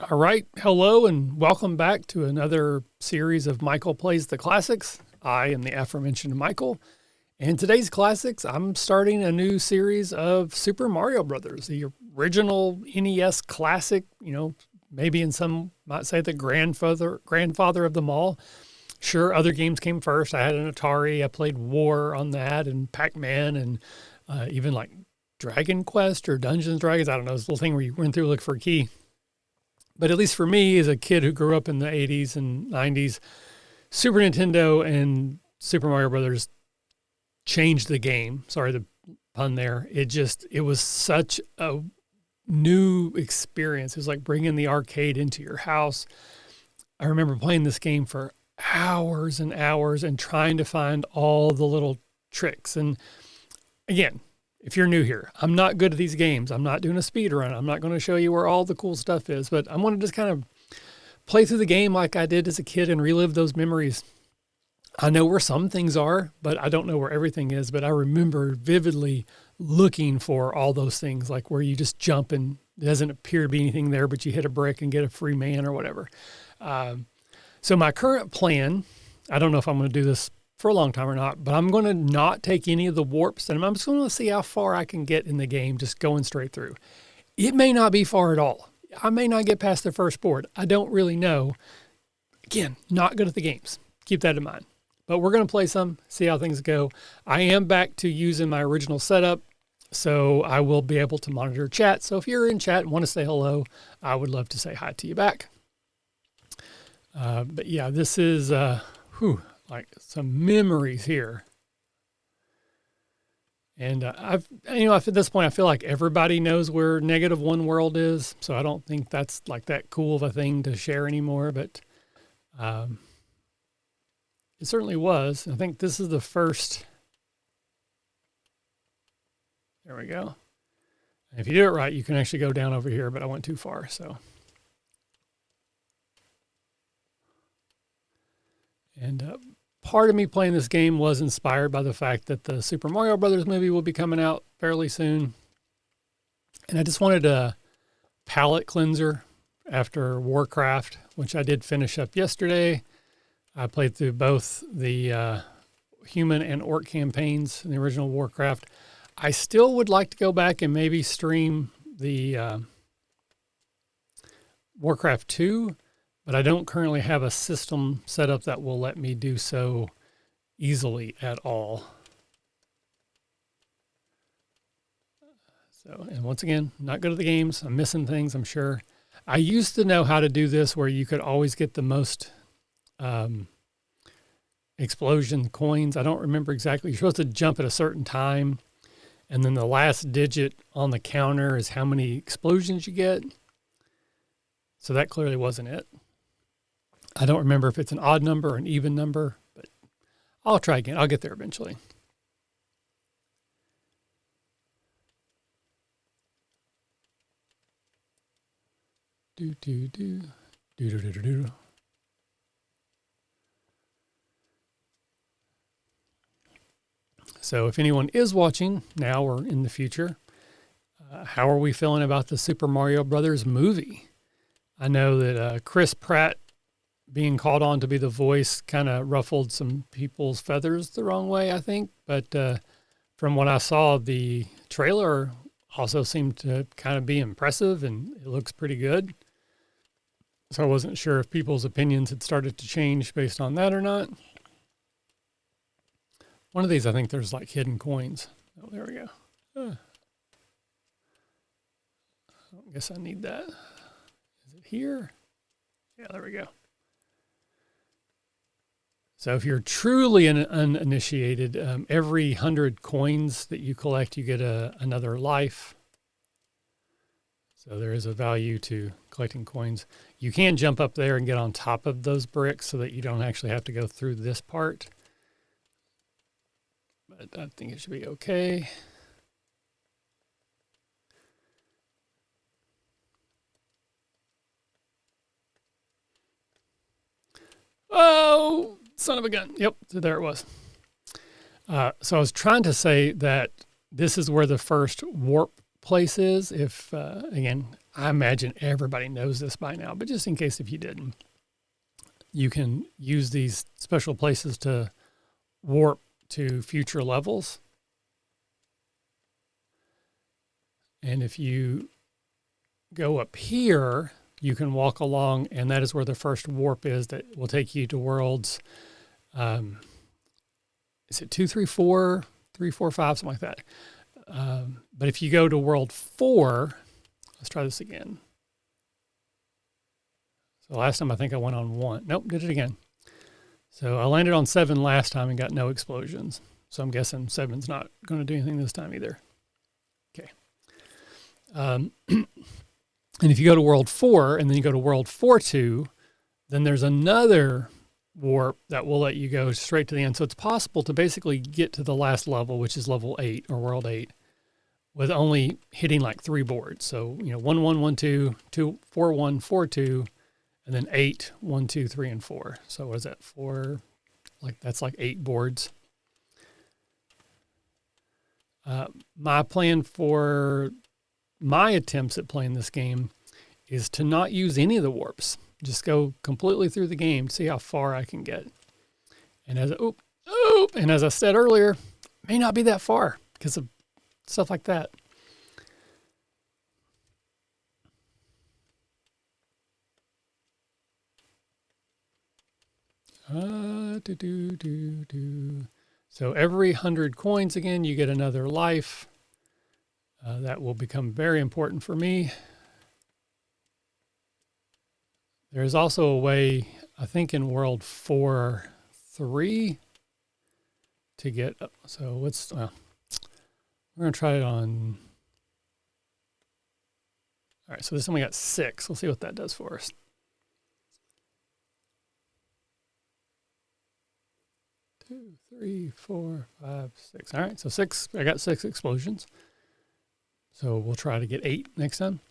All right. Hello and welcome back to another series of Michael Plays the Classics. I am the aforementioned Michael. And today's classics, I'm starting a new series of Super Mario Brothers, the original NES classic, maybe in some might say the grandfather of them all. Sure, other games came first. I had an Atari. I played War on that and Pac-Man and even like Dragon Quest or Dungeons and Dragons. I don't know, this little thing where you went through look for a key. But at least for me, as a kid who grew up in the 80s and 90s, Super Nintendo and Super Mario Brothers changed the game. Sorry, the pun there. It was such a new experience. It was like bringing the arcade into your house. I remember playing this game for hours and hours and trying to find all the little tricks. And again, if you're new here, I'm not good at these games. I'm not doing a speed run. I'm not going to show you where all the cool stuff is, but I want to just kind of play through the game like I did as a kid and relive those memories. I know where some things are, but I don't know where everything is. But I remember vividly looking for all those things, like where you just jump and it doesn't appear to be anything there, but you hit a brick and get a free man or whatever. So my current plan, I don't know if I'm going to do this for a long time or not, but I'm going to not take any of the warps and I'm just going to see how far I can get in the game, just going straight through. It may not be far at all. I may not get past the first board. I don't really know. Again, not good at the games. Keep that in mind. But we're going to play some, see how things go. I am back to using my original setup, so I will be able to monitor chat. So if you're in chat and want to say hello, I would love to say hi to you back. But yeah, this is like some memories here. And at this point, I feel like everybody knows where -1 world is. So I don't think that's like that cool of a thing to share anymore, but it certainly was. I think this is the first. There we go. And if you do it right, you can actually go down over here, but I went too far, so. And part of me playing this game was inspired by the fact that the Super Mario Brothers movie will be coming out fairly soon. And I just wanted a palate cleanser after Warcraft, which I did finish up yesterday. I played through both the human and orc campaigns in the original Warcraft. I still would like to go back and maybe stream the Warcraft 2, but I don't currently have a system set up that will let me do so easily at all. So, and once again, not good at the games. I'm missing things, I'm sure. I used to know how to do this where you could always get the most explosion coins. I don't remember exactly. You're supposed to jump at a certain time, and then the last digit on the counter is how many explosions you get. So that clearly wasn't it. I don't remember if it's an odd number or an even number, but I'll try again. I'll get there eventually. Do, do, do. Do, do, do, do, do. So if anyone is watching now or in the future, how are we feeling about the Super Mario Brothers movie? I know that Chris Pratt being called on to be the voice kind of ruffled some people's feathers the wrong way, I think. But from what I saw, the trailer also seemed to kind of be impressive and it looks pretty good. So I wasn't sure if people's opinions had started to change based on that or not. One of these, I think there's like hidden coins. Oh, there we go. I guess I need that. Is it here? Yeah, there we go. So if you're truly an uninitiated, every 100 coins that you collect, you get another life. So there is a value to collecting coins. You can jump up there and get on top of those bricks so that you don't actually have to go through this part. But I think it should be okay. Oh, son of a gun. Yep, there it was. So I was trying to say that this is where the first warp place is. If, again, I imagine everybody knows this by now, but just in case if you didn't, you can use these special places to warp to future levels. And if you go up here, you can walk along, and that is where the first warp is that will take you to worlds. Is it 2, 3, 4, 3, 4, 5, something like that. But if you go to world 4, let's try this again. So last time I think I went on 1. Nope, did it again. So I landed on 7 last time and got no explosions. So I'm guessing 7's not going to do anything this time either. Okay. And if you go to world 4 and then you go to world 4-2, then there's another warp that will let you go straight to the end. So it's possible to basically get to the last level, which is level 8 or world 8, with only hitting like 3 boards. So, 1, 1, 1, 2, 2, 4, 1, 4, 2, and then 8, 1, 2, 3, and 4. So what is that? 4, that's like 8 boards. My plan for my attempts at playing this game is to not use any of the warps. Just go completely through the game, see how far I can get. And as I said earlier, it may not be that far because of stuff like that. So every 100 coins, again, you get another life. That will become very important for me. There's also a way, I think in World 4-3 to get, so we're going to try it on, all right, so this one we got 6. We'll see what that does for us. Two, 3, 4, 5, 6. All right, so 6, I got 6 explosions. So we'll try to get 8 next time.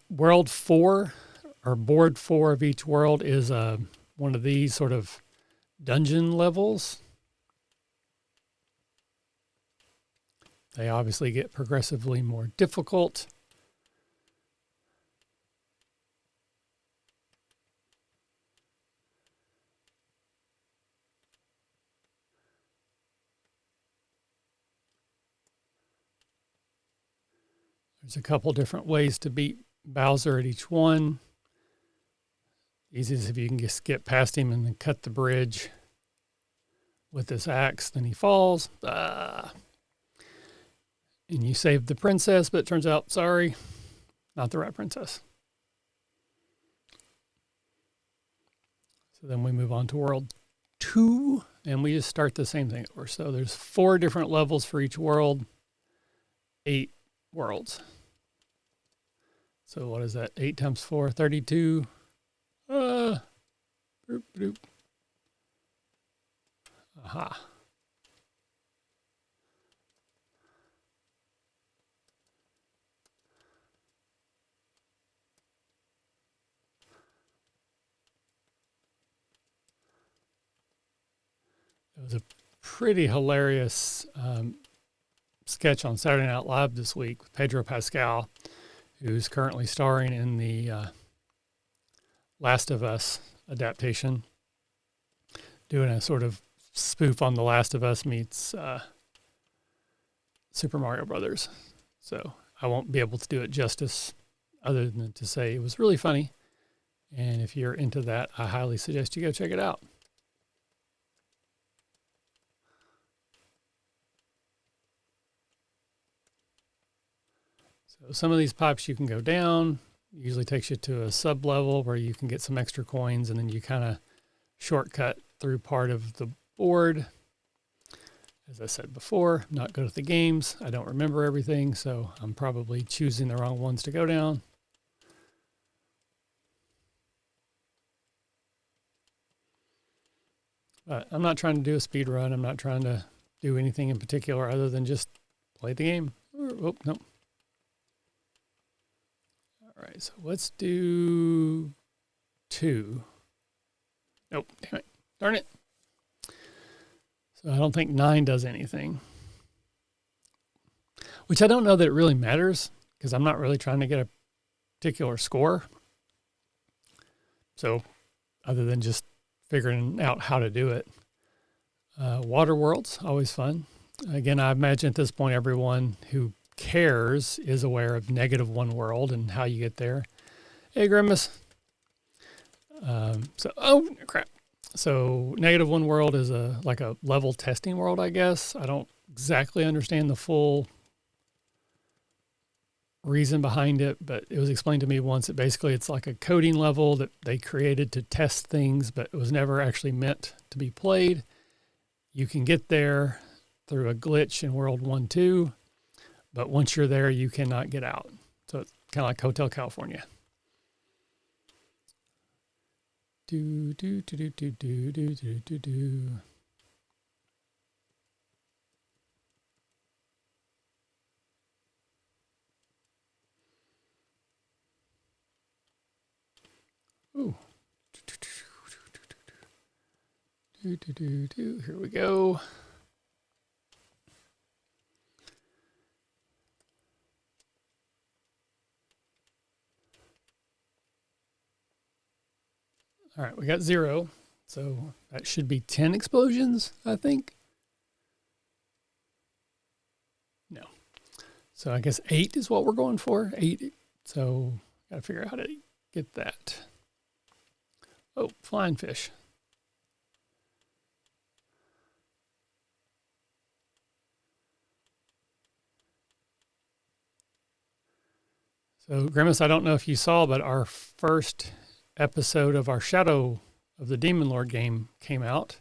World 4, or board 4 of each world is one of these sort of dungeon levels. They obviously get progressively more difficult. There's a couple different ways to beat Bowser at each one. Easiest if you can just get past him and then cut the bridge with this axe, then he falls. And you save the princess, but it turns out, sorry, not the right princess. So then we move on to world 2, and we just start the same thing over. So there's 4 different levels for each world, 8 worlds. So what is that? 8 times 4, 32. Boop, boop. Aha. It was a pretty hilarious sketch on Saturday Night Live this week with Pedro Pascal, who's currently starring in the Last of Us adaptation, doing a sort of spoof on The Last of Us meets Super Mario Brothers. So I won't be able to do it justice other than to say it was really funny. And if you're into that, I highly suggest you go check it out. So some of these pipes you can go down. It usually takes you to a sub-level where you can get some extra coins, and then you kind of shortcut through part of the board. As I said before, I'm not good at the games. I don't remember everything, so I'm probably choosing the wrong ones to go down. But I'm not trying to do a speed run. I'm not trying to do anything in particular other than just play the game. Oh, no. All right, so let's do 2. Nope, damn it. Darn it. So I don't think 9 does anything. Which I don't know that it really matters, because I'm not really trying to get a particular score. So other than just figuring out how to do it. Water World's always fun. Again, I imagine at this point everyone who cares is aware of -1 world and how you get there. Hey, Grimace. Oh crap. So -1 world is like a level testing world, I guess. I don't exactly understand the full reason behind it, but it was explained to me once that basically it's like a coding level that they created to test things, but it was never actually meant to be played. You can get there through a glitch in World 1-2, but once you're there, you cannot get out. So it's kind of like Hotel California. Do, do, do, do, do, do, do, do, do, do. Ooh. Here we go. All right, we got 0. So that should be 10 explosions, I think. No. So I guess 8 is what we're going for. 8. So got to figure out how to get that. Oh, flying fish. So Grimace, I don't know if you saw, but our first episode of our Shadow of the Demon Lord game came out.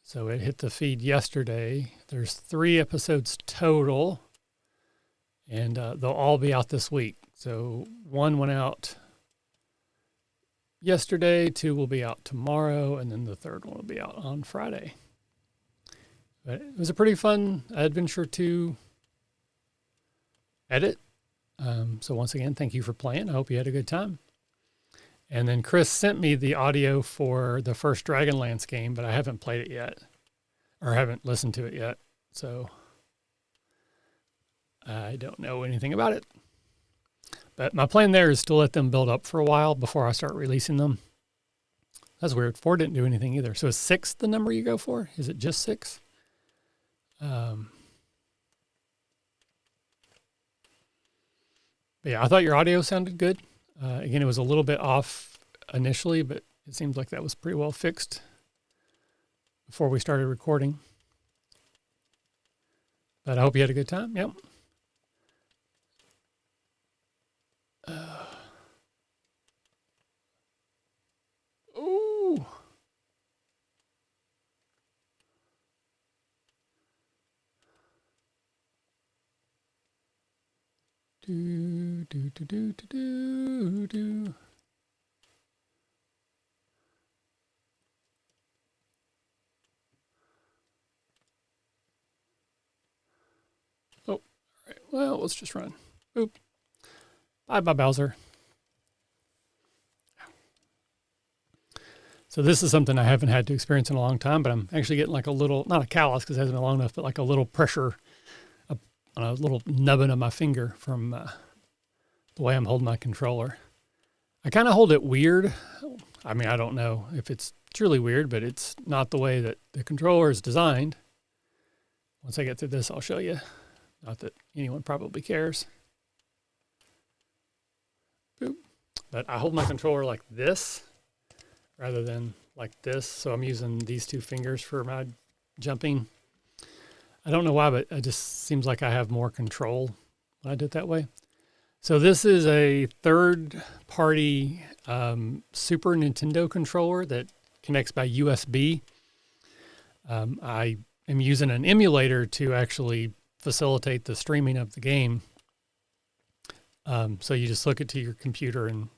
So it hit the feed yesterday. There's 3 episodes total, and they'll all be out this week. So 1 went out yesterday, 2 will be out tomorrow, and then the 3rd one will be out on Friday. But it was a pretty fun adventure to edit. So once again, thank you for playing. I hope you had a good time. And then Chris sent me the audio for the first Dragonlance game, but I haven't played it yet, or haven't listened to it yet. So I don't know anything about it. But my plan there is to let them build up for a while before I start releasing them. That's weird. 4 didn't do anything either. So is 6 the number you go for? Is it just 6? But yeah, I thought your audio sounded good. Again, it was a little bit off initially, but it seems like that was pretty well fixed before we started recording. But I hope you had a good time. Yep. Ooh. Do, do, do, do, do, do. Oh, all right. Well, let's just run. Boop. Bye, Bowser. So this is something I haven't had to experience in a long time, but I'm actually getting like a little, not a callus because it hasn't been long enough, but like a little pressure on a little nubbin of my finger from the way I'm holding my controller. I kind of hold it weird. I mean, I don't know if it's truly weird, but it's not the way that the controller is designed. Once I get through this, I'll show you. Not that anyone probably cares. Boop. But I hold my controller like this rather than like this. So I'm using these 2 fingers for my jumping. I don't know why, but it just seems like I have more control when I do it that way. So this is a third-party Super Nintendo controller that connects by USB. I am using an emulator to actually facilitate the streaming of the game. So you just hook it to your computer, and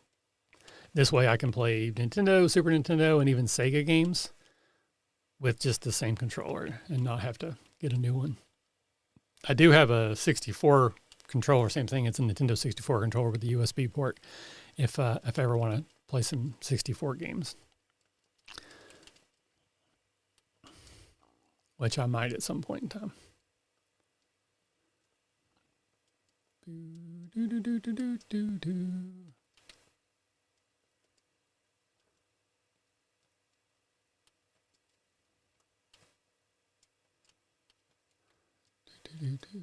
this way I can play Nintendo, Super Nintendo, and even Sega games with just the same controller and not have to get a new one. I do have a 64 controller, same thing. It's a Nintendo 64 controller with the USB port if I ever want to play some 64 games, which I might at some point in time. Do, do, do, do, do, do, do. Do, do, do.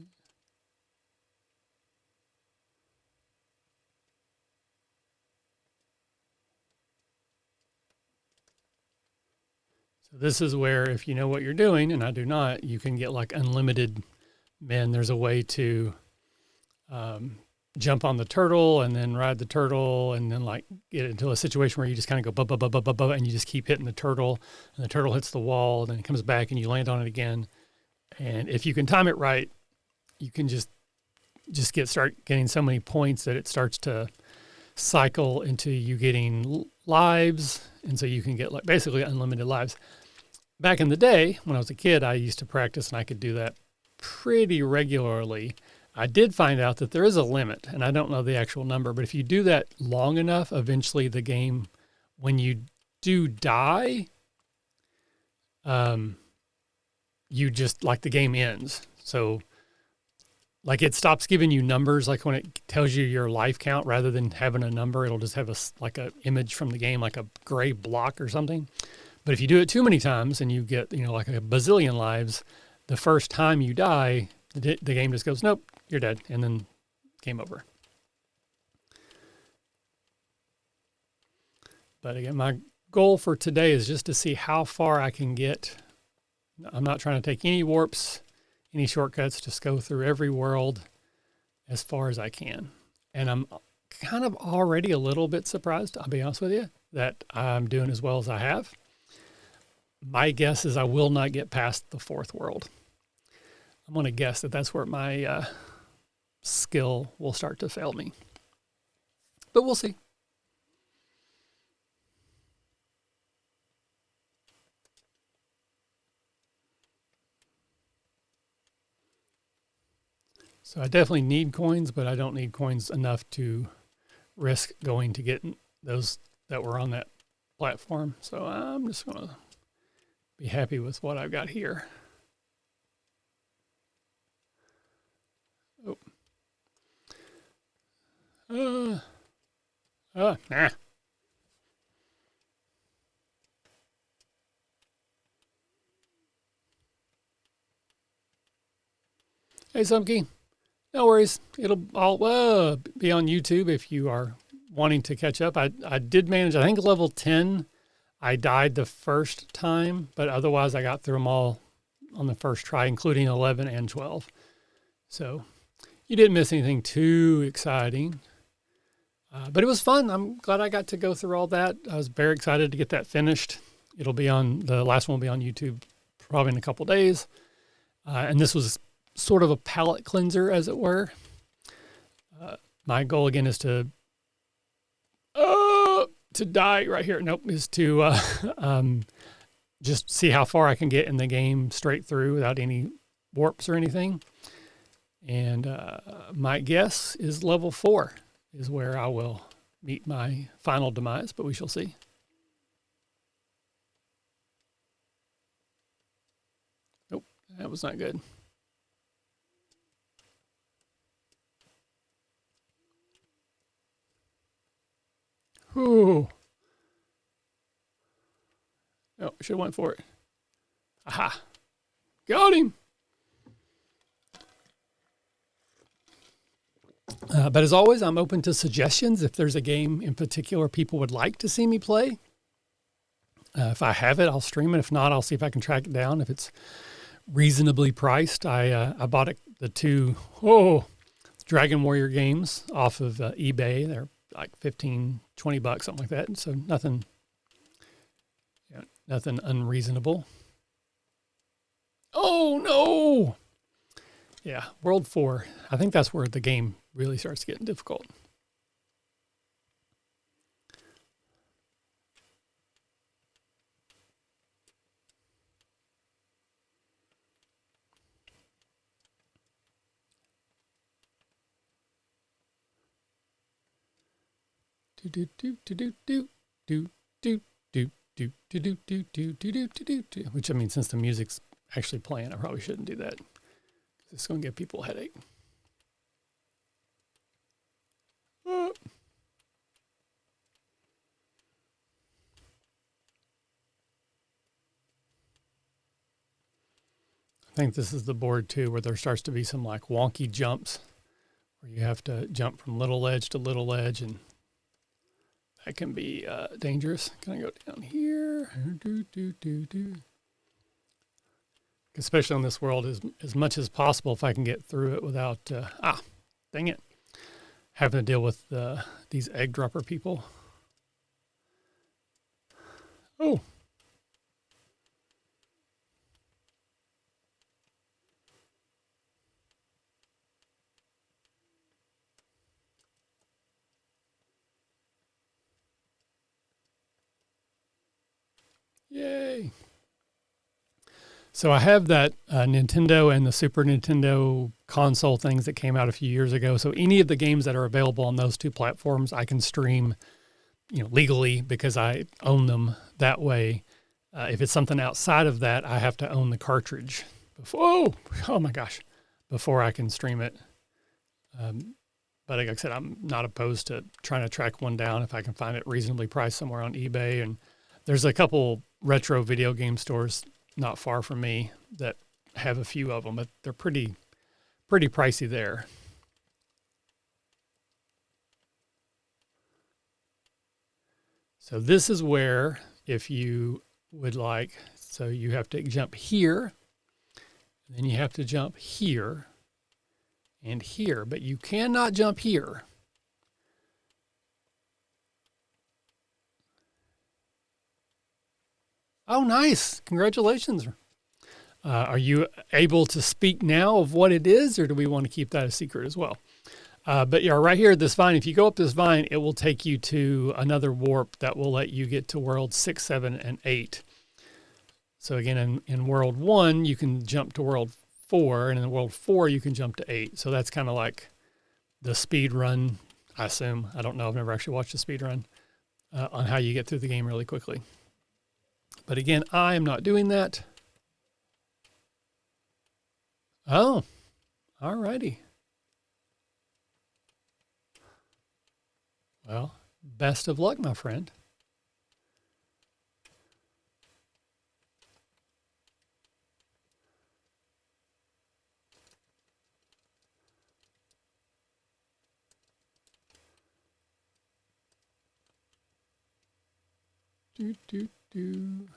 So this is where, if you know what you're doing, and I do not, you can get like unlimited men. There's a way to jump on the turtle and then ride the turtle and then like get into a situation where you just kind of go bub, bub, bub, bub, bub, and you just keep hitting the turtle and the turtle hits the wall and then it comes back and you land on it again. And if you can time it right, you can just start getting so many points that it starts to cycle into you getting lives. And so you can get like basically unlimited lives. Back in the day, when I was a kid, I used to practice and I could do that pretty regularly. I did find out that there is a limit, and I don't know the actual number, but if you do that long enough, eventually the game, when you do die, you just, like the game ends. So like it stops giving you numbers, like when it tells you your life count, rather than having a number, it'll just have like a image from the game, like a gray block or something. But if you do it too many times and you get, like a bazillion lives, the first time you die, the game just goes, nope, you're dead, and then game over. But again, my goal for today is just to see how far I can get. I'm not trying to take any warps, any shortcuts, just go through every world as far as I can. And I'm kind of already a little bit surprised, I'll be honest with you, that I'm doing as well as I have. My guess is I will not get past the fourth world. I'm going to guess that that's where my skill will start to fail me. But we'll see. So I definitely need coins, but I don't need coins enough to risk going to get those that were on that platform. So I'm just going to be happy with what I've got here. Nah. Hey, Sumkey. No worries. It'll all be on YouTube if you are wanting to catch up. I did manage, I think level 10, I died the first time, but otherwise I got through them all on the first try, including 11 and 12. So you didn't miss anything too exciting. But it was fun. I'm glad I got to go through all that. I was very excited to get that finished. The last one will be on YouTube probably in a couple days. And this was sort of a palate cleanser, as it were. My goal again is to die right here. Nope, is to just see how far I can get in the game straight through without any warps or anything. And my guess is level 4 is where I will meet my final demise, but we shall see. Nope, that was not good. Ooh. Oh, should have went for it. Aha. Got him. But as always, I'm open to suggestions. If there's a game in particular people would like to see me play, if I have it, I'll stream it. If not, I'll see if I can track it down. If it's reasonably priced, I bought the two Dragon Warrior games off of eBay. They're like $15, $20, something like that. So nothing unreasonable. Oh no! Yeah, World 4. I think that's where the game really starts getting difficult. Which, I mean, since the music's actually playing, I probably shouldn't do that. It's going to give people a headache. think this is the board too, where there starts to be some like wonky jumps where you have to jump from little ledge to little ledge, and that can be dangerous. Can I go down here? Especially on this world, as much as possible, if I can get through it without, dang it, having to deal with these egg dropper people. Oh. Yay. So I have that Nintendo and the Super Nintendo console things that came out a few years ago. So any of the games that are available on those two platforms, I can stream, legally because I own them that way. If it's something outside of that, I have to own the cartridge. Oh my gosh, before I can stream it. But like I said, I'm not opposed to trying to track one down if I can find it reasonably priced somewhere on eBay. And there's a couple retro video game stores not far from me that have a few of them, but they're pretty pricey there. So this is where, if you would like, so you have to jump here, and then you have to jump here and here, but you cannot jump here. Oh, nice. Congratulations. Are you able to speak now of what it is, or do we want to keep that a secret as well? But yeah, right here, this vine, if you go up this vine, it will take you to another warp that will let you get to world 6, 7, and 8. So again, in world 1, you can jump to world 4, and in world 4, you can jump to 8. So that's kind of like the speed run, I assume. I don't know. I've never actually watched a speed run on how you get through the game really quickly. But again, I am not doing that. Oh, all righty. Well, best of luck, my friend. Do, do, do.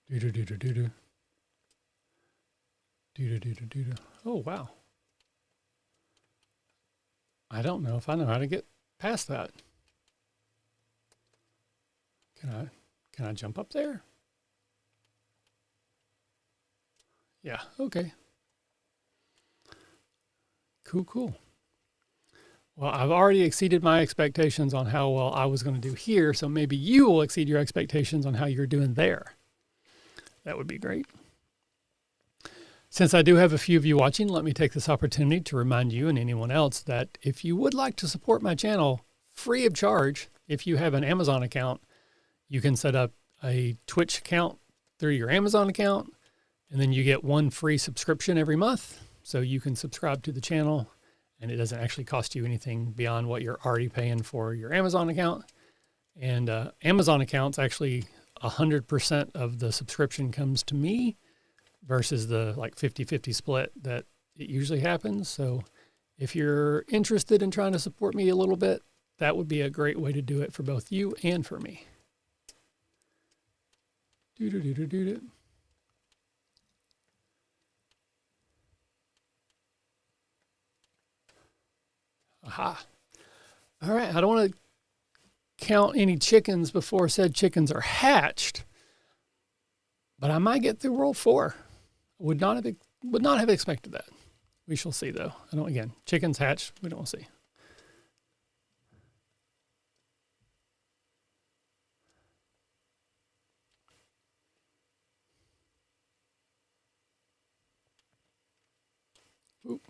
Do, do, do, do, do, do. Do, do, do, do, do, do. Oh, wow. I don't know if I know how to get past that. Can I jump up there? Yeah, okay. Cool. Well, I've already exceeded my expectations on how well I was going to do here, so maybe you will exceed your expectations on how you're doing there. That would be great. Since I do have a few of you watching, let me take this opportunity to remind you and anyone else that if you would like to support my channel free of charge, if you have an Amazon account, you can set up a Twitch account through your Amazon account, and then you get one free subscription every month. So you can subscribe to the channel, and it doesn't actually cost you anything beyond what you're already paying for your Amazon account. And Amazon accounts, actually 100% of the subscription comes to me versus the like 50-50 split that it usually happens. So if you're interested in trying to support me a little bit, that would be a great way to do it for both you and for me. Do-do-do-do-do-do. Aha. All right. I don't want to count any chickens before said chickens are hatched, but I might get through World 4. Would not have expected that. We shall see, though. Again, chickens hatch. We don't see. Oop.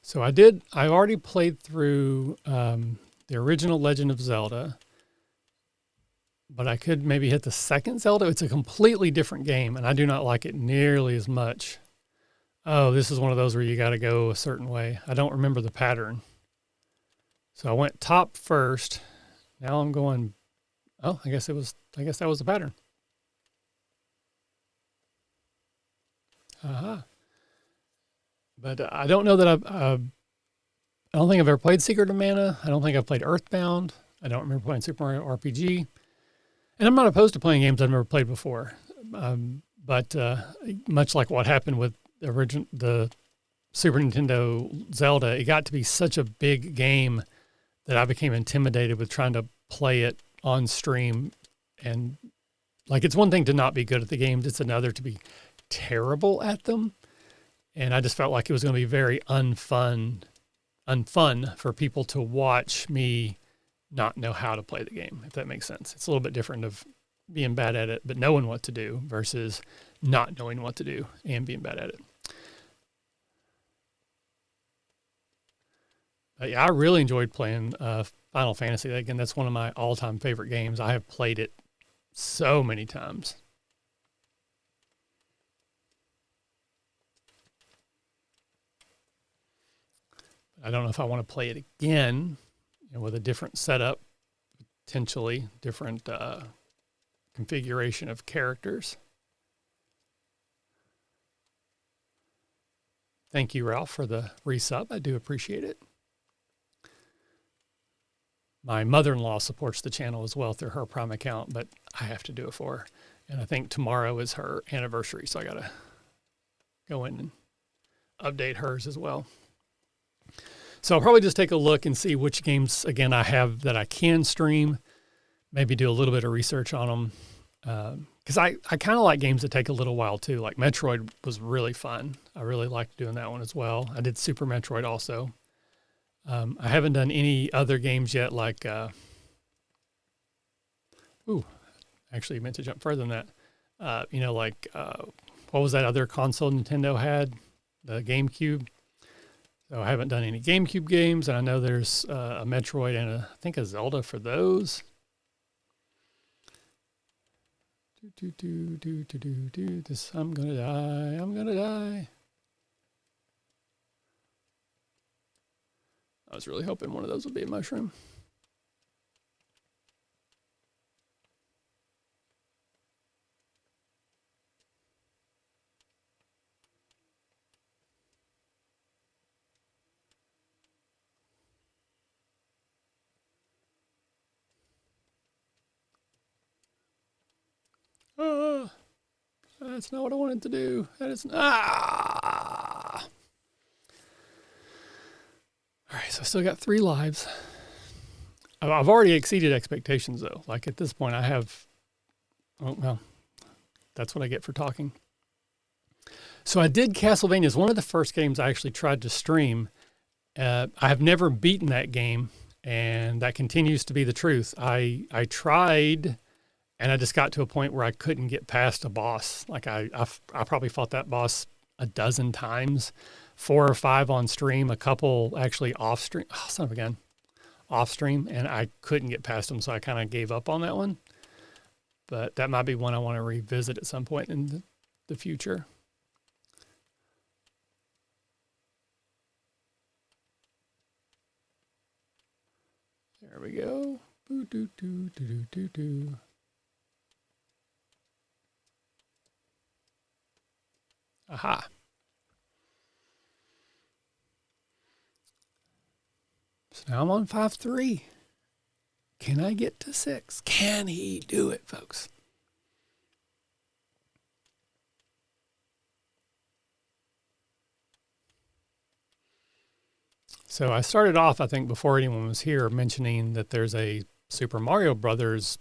So I already played through the original Legend of Zelda, but I could maybe hit the second Zelda. It's a completely different game, and I do not like it nearly as much. Oh, this is one of those where you got to go a certain way. I don't remember the pattern. So I went top first. Now I'm going, I guess that was the pattern. Uh-huh. But I don't know that I don't think I've ever played Secret of Mana. I don't think I've played Earthbound. I don't remember playing Super Mario RPG. And I'm not opposed to playing games I've never played before. But much like what happened with the Super Nintendo Zelda, it got to be such a big game that I became intimidated with trying to play it on stream. And like, it's one thing to not be good at the games. It's another to be terrible at them. And I just felt like it was going to be very unfun for people to watch me not know how to play the game, if that makes sense. It's a little bit different of being bad at it, but knowing what to do versus not knowing what to do and being bad at it. Yeah, I really enjoyed playing Final Fantasy. Again, that's one of my all-time favorite games. I have played it so many times. I don't know if I want to play it again, with a different setup, potentially different configuration of characters. Thank you, Ralph, for the resub. I do appreciate it. My mother-in-law supports the channel as well through her Prime account, but I have to do it for her. And I think tomorrow is her anniversary, so I got to go in and update hers as well. So I'll probably just take a look and see which games, again, I have that I can stream, maybe do a little bit of research on them. Because I kind of like games that take a little while too. Like Metroid was really fun. I really liked doing that one as well. I did Super Metroid also. I haven't done any other games yet like, actually meant to jump further than that. What was that other console Nintendo had? The GameCube. So I haven't done any GameCube games, and I know there's a Metroid and I think a Zelda for those. This, I'm gonna die. I was really hoping one of those would be a mushroom. That's not what I wanted to do. That is All right, so I still got 3 lives. I've already exceeded expectations though. Like at this point I have, that's what I get for talking. So I did Castlevania. It's one of the first games I actually tried to stream. I have never beaten that game, and that continues to be the truth. I tried, and I just got to a point where I couldn't get past a boss. Like I probably fought that boss a dozen times, 4 or 5 on stream, a couple actually off stream. Oh, son of a gun. Off stream, and I couldn't get past them, so I kind of gave up on that one. But that might be one I want to revisit at some point in the future. There we go. Boo doo doo doo doo doo doo. Aha. So now I'm on 5-3. Can I get to 6? Can he do it, folks? So I started off, I think, before anyone was here, mentioning that there's a Super Mario Brothers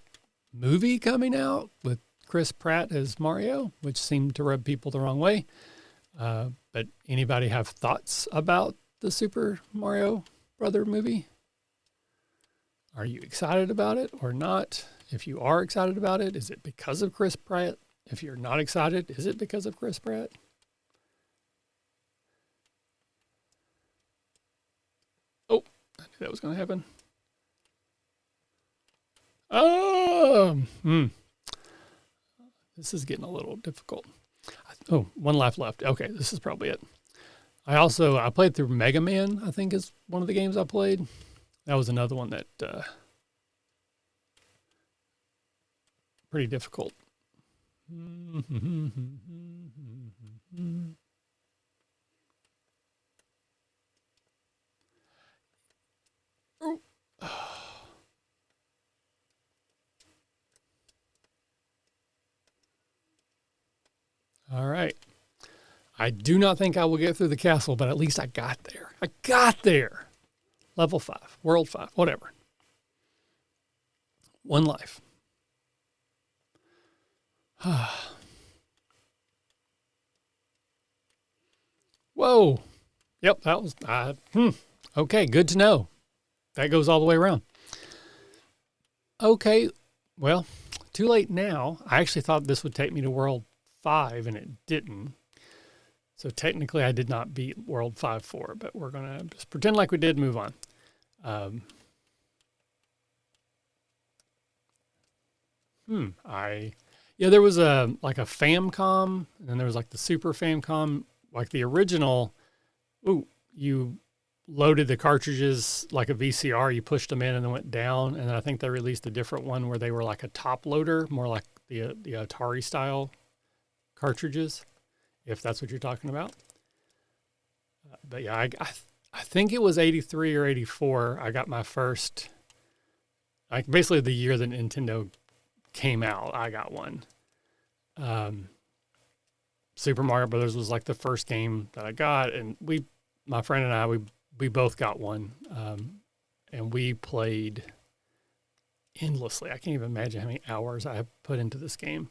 movie coming out with Chris Pratt as Mario, which seemed to rub people the wrong way. But anybody have thoughts about the Super Mario Brother movie? Are you excited about it or not? If you are excited about it, is it because of Chris Pratt? If you're not excited, is it because of Chris Pratt? Oh, I knew that was going to happen. This is getting a little difficult. Oh, 1 life left. Okay, this is probably it. I played through Mega Man, I think is one of the games I played. That was another one that pretty difficult. Mm. Ooh. All right. I do not think I will get through the castle, but at least I got there. I got there. Level 5, World 5, whatever. One life. Whoa. Yep, that was, okay, good to know. That goes all the way around. Okay, well, too late now. I actually thought this would take me to World 5, and it didn't. So technically, I did not beat World 5-4, but we're going to just pretend like we did, move on. There was a Famicom, and then there was like the Super Famicom, like the original. You loaded the cartridges like a VCR, you pushed them in and then went down. And then I think they released a different one where they were like a top loader, more like the Atari style cartridges, if that's what you're talking about. But yeah, I think it was 83 or 84. I got my first, like basically the year that Nintendo came out, I got one. Super Mario Brothers was like the first game that I got, and my friend and I, we both got one, and we played endlessly. I can't even imagine how many hours I have put into this game.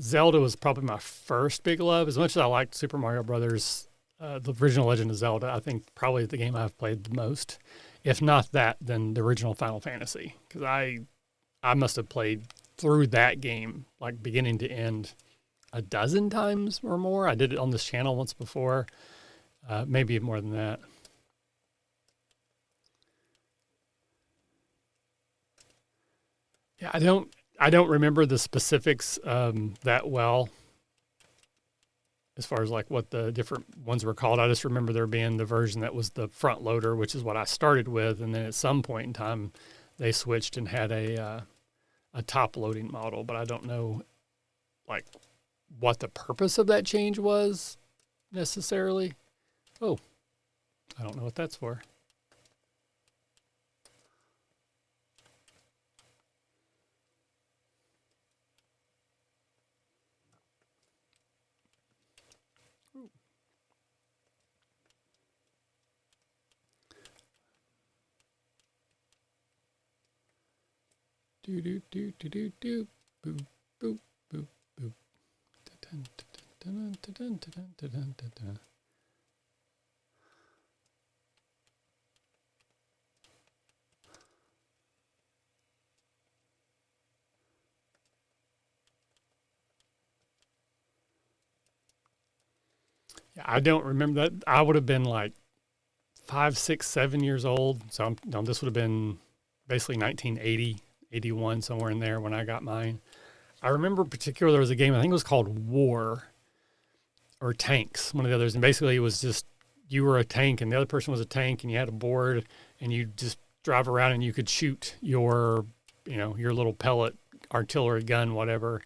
Zelda was probably my first big love. As much as I liked Super Mario Brothers, the original Legend of Zelda, I think probably the game I've played the most. If not that, then the original Final Fantasy, because I must have played through that game like beginning to end a dozen times or more. I did it on this channel once before, maybe more than that. Yeah, I don't remember the specifics that well as far as like what the different ones were called. I just remember there being the version that was the front loader, which is what I started with, and then at some point in time they switched and had a top loading model, but I don't know like what the purpose of that change was necessarily. Oh, I don't know what that's for. Do do do do do do boop boop boop boop. Dun, dun, dun, dun, dun, dun, dun, dun, dun. Yeah, I don't remember that. I would have been like 5, 6, 7 years old. So this would have been basically 1980, 81, somewhere in there when I got mine. I remember particularly there was a game, I think it was called War or Tanks, one of the others. And basically it was just, you were a tank and the other person was a tank and you had a board and you just drive around and you could shoot your little pellet artillery gun, whatever.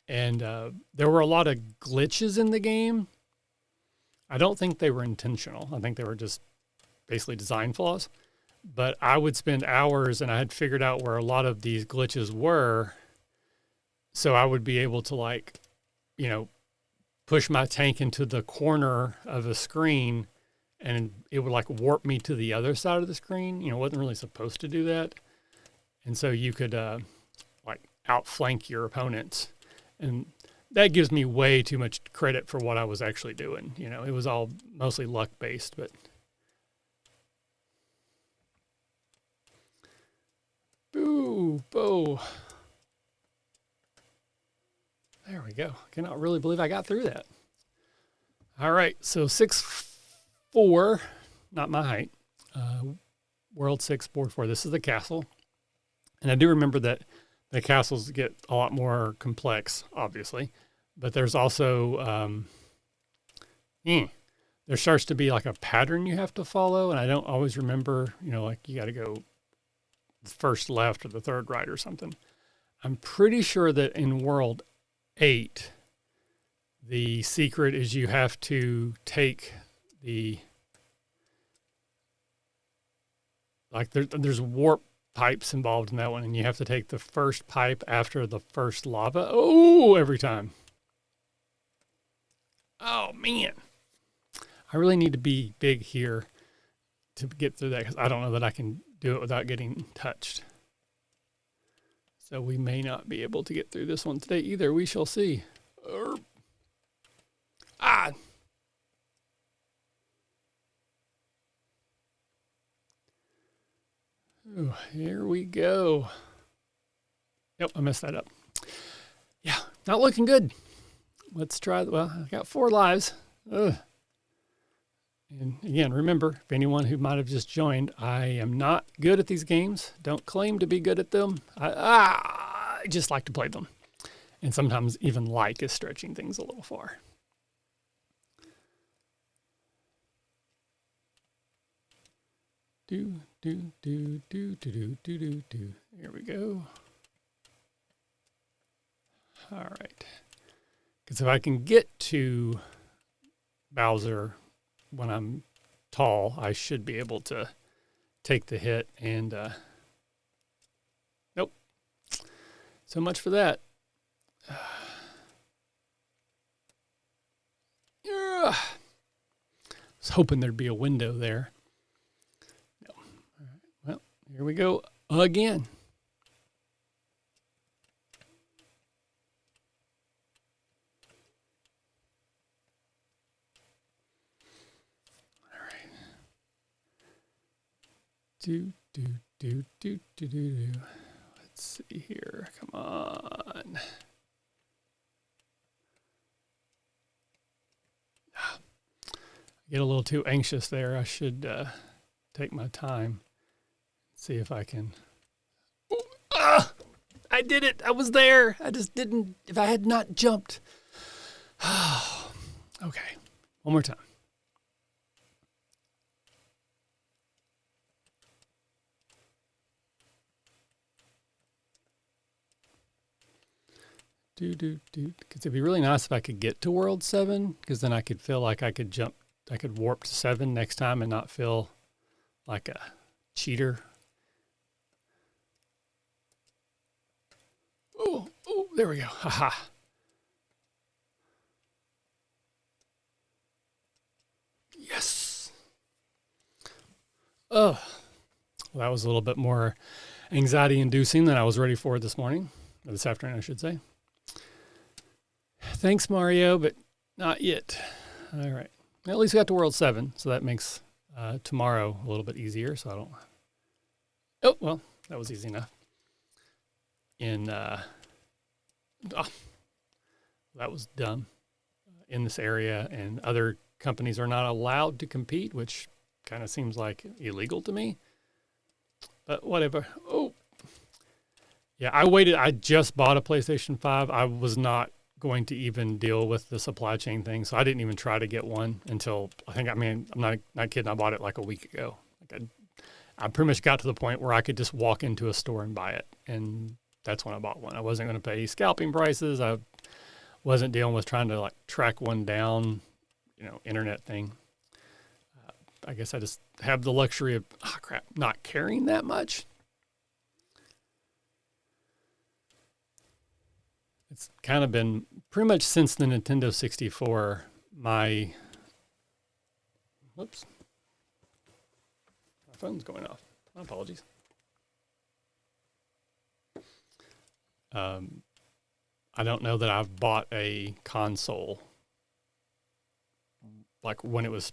And there were a lot of glitches in the game. I don't think they were intentional. I think they were just basically design flaws. But I would spend hours and I had figured out where a lot of these glitches were. So I would be able to push my tank into the corner of a screen and it would like warp me to the other side of the screen. It wasn't really supposed to do that. And so you could outflank your opponents. And that gives me way too much credit for what I was actually doing. It was all mostly luck based, but boo, boo. There we go. I cannot really believe I got through that. All right, so 6-4, not my height. World 6, board 4. This is the castle. And I do remember that the castles get a lot more complex, obviously. But there's also, there starts to be like a pattern you have to follow. And I don't always remember, like you got to go first left or the third right or something. I'm pretty sure that in World 8, The secret is you have to take the, like there's warp pipes involved in that one, and you have to take the first pipe after the first lava. Oh, every time. Oh, man. I really need to be big here to get through that because I don't know that I can do it without getting touched. So we may not be able to get through this one today either. We shall see. Ah! Ooh, here we go. Nope, I messed that up. Yeah, not looking good. Let's try. Well, I got 4 lives. Ugh. And again, remember, if anyone who might have just joined, I am not good at these games. Don't claim to be good at them. I just like to play them. And sometimes even like is stretching things a little far. Do. Here we go. All right. Because if I can get to Bowser when I'm tall, I should be able to take the hit. And nope. So much for that. I was hoping there'd be a window there. No. All right. Well, here we go again. All right. Do. Let's see here. Come on. Get a little too anxious there. I should take my time. See if I can. I did it. I was there. I just didn't. If I had not jumped. Okay. One more time. Because it'd be really nice if I could get to World 7, because then I could feel like I could jump. I could warp to 7 next time and not feel like a cheater. Oh, there we go. Haha. Yes. Oh, well, that was a little bit more anxiety inducing than I was ready for this morning, or this afternoon, I should say. Thanks, Mario, but not yet. All right. At least we got to World 7, so that makes tomorrow a little bit easier, so I don't... Oh, well, that was easy enough. That was dumb. In this area, and other companies are not allowed to compete, which kind of seems like illegal to me. But whatever. Oh. Yeah, I waited. I just bought a PlayStation 5. I was not going to even deal with the supply chain thing, so I didn't even try to get one until I'm not kidding, I bought it like a week ago. Like I pretty much got to the point where I could just walk into a store and buy it, and that's when I bought one. I wasn't going to pay scalping prices. I wasn't dealing with trying to like track one down, internet thing. I guess I just have the luxury of not caring that much. It's kind of been pretty much since the Nintendo 64, my phone's going off. My apologies. I don't know that I've bought a console like when it was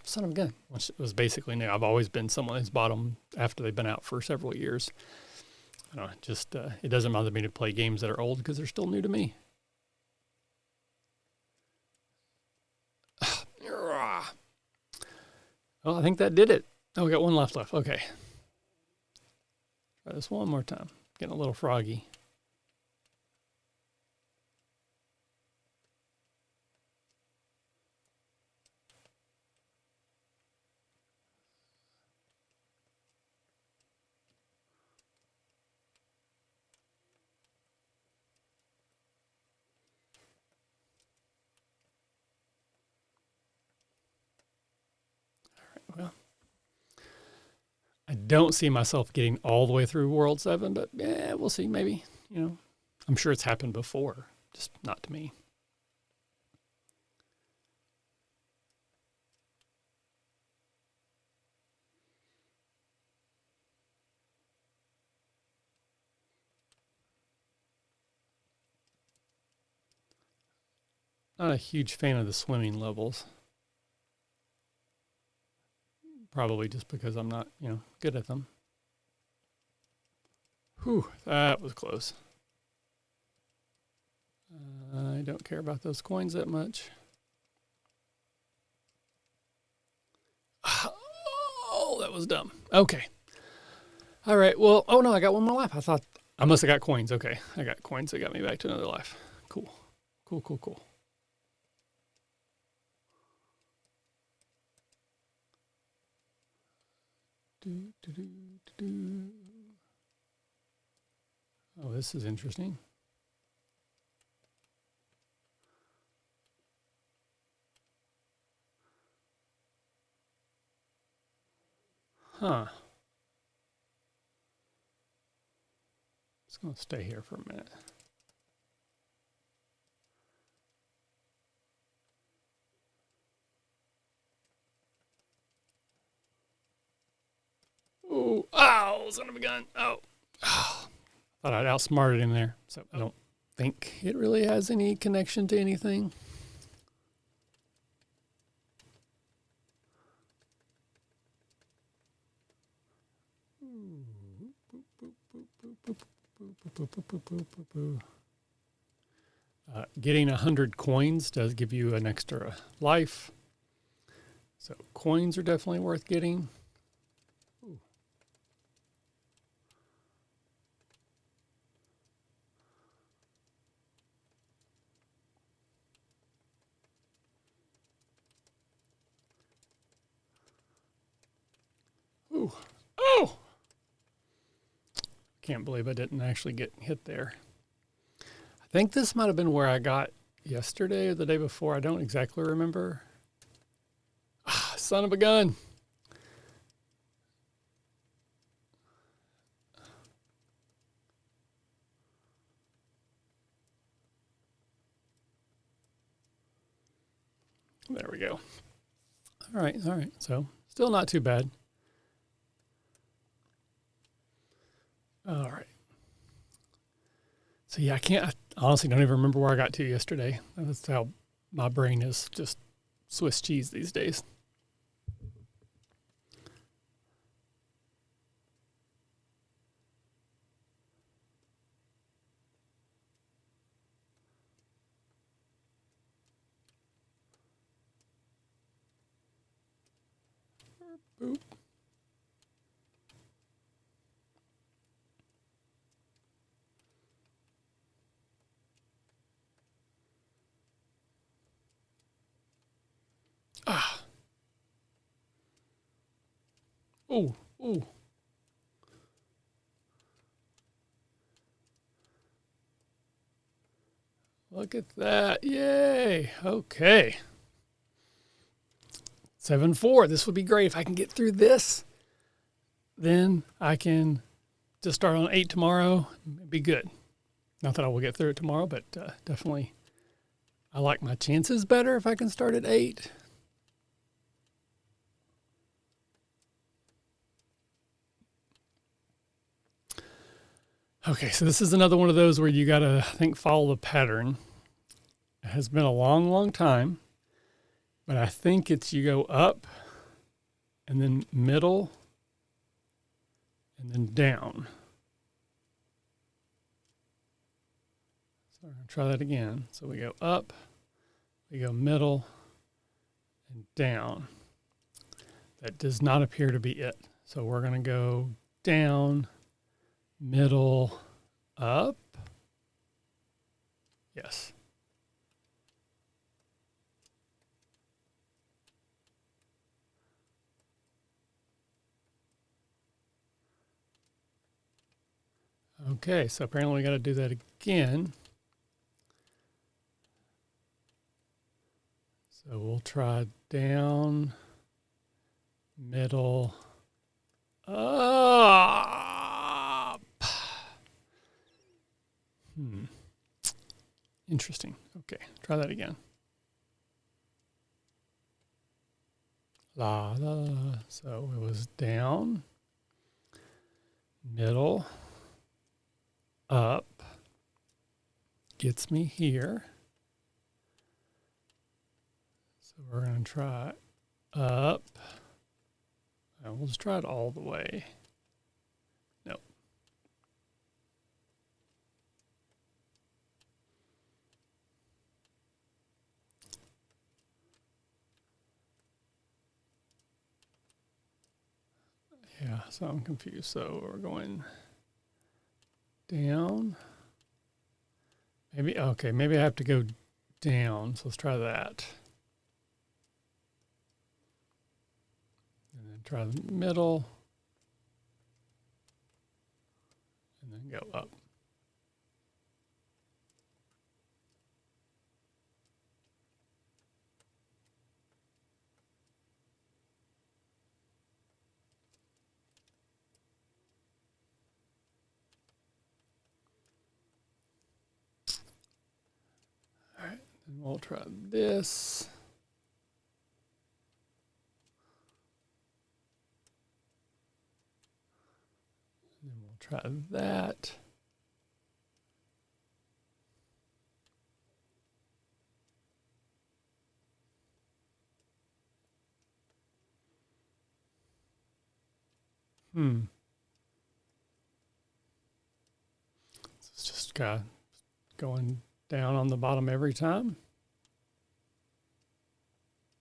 son of a gun, when it was basically new. I've always been someone who's bought them after they've been out for several years. I don't know, just it doesn't bother me to play games that are old because they're still new to me. Well, I think that did it. Oh, we got one left. Okay. Try this one more time. Getting a little froggy. don't see myself getting all the way through World 7, but yeah, we'll see. Maybe, I'm sure it's happened before, just not to me. Not a huge fan of the swimming levels. Probably just because I'm not, good at them. Whew, that was close. I don't care about those coins that much. Oh, that was dumb. Okay. All right. Well, oh no, I got one more life. I thought I must have got coins. Okay. I got coins that got me back to another life. Cool. Cool. Oh, this is interesting. Huh. Just going to stay here for a minute. Oh, ow, son of a gun. Oh. Thought I'd outsmarted him there. So I don't think it really has any connection to anything. Getting 100 coins does give you an extra life. So coins are definitely worth getting. Ooh. Ooh. Oh! Can't believe I didn't actually get hit there. I think this might have been where I got yesterday or the day before. I don't exactly remember. Ah, son of a gun. There we go. All right. So still not too bad. All right. So yeah, I honestly don't even remember where I got to yesterday. That's how my brain is just Swiss cheese these days. Boop. Ah. Ooh. Look at that. Yay. Okay. 7-4. This would be great. If I can get through this, then I can just start on 8 tomorrow. It'd be good. Not that I will get through it tomorrow, but definitely I like my chances better if I can start at 8. Okay, so this is another one of those where you got to, I think, follow the pattern. It has been a long time, but I think it's you go up and then middle and then down. So I'm going to try that again. So we go up, we go middle, and down. That does not appear to be it. So we're going to go down, middle, up. Yes. Okay, so apparently we got to do that again. So we'll try down, middle, up. Interesting. Okay, try that again. La, la, la. So it was down, middle, up, gets me here. So we're going to try up. And we'll just try it all the way. Nope. Yeah, so I'm confused. So we're going down. Maybe, okay, maybe I have to go down. So let's try that. And then try the middle. And then go up. All right, then we'll try this. And then we'll try that. It's just going down on the bottom every time.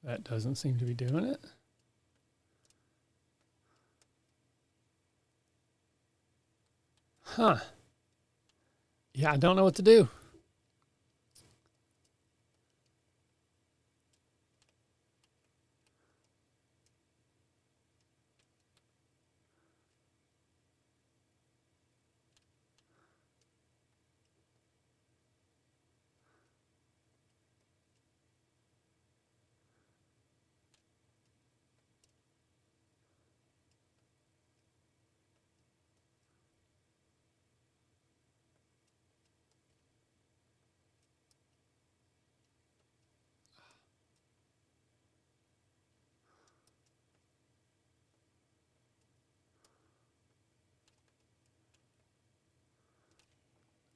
That doesn't seem to be doing it. Huh. Yeah, I don't know what to do.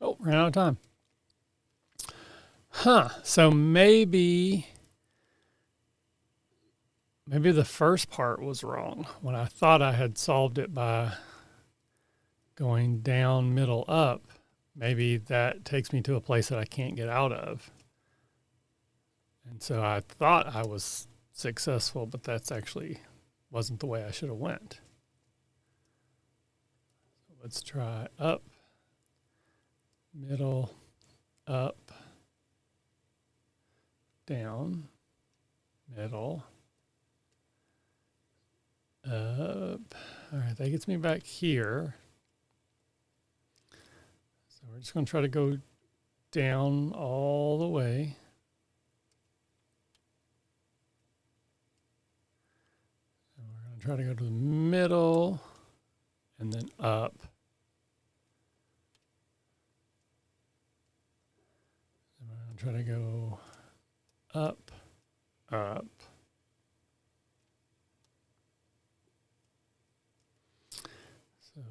Oh, ran out of time. Huh. So maybe the first part was wrong when I thought I had solved it by going down, middle, up. Maybe that takes me to a place that I can't get out of. And so I thought I was successful, but that's actually wasn't the way I should have went. So let's try up, middle, up, down, middle, up. All right, that gets me back here. So we're just going to try to go down all the way. And we're going to try to go to the middle and then up. And we're going to try to go up, up. So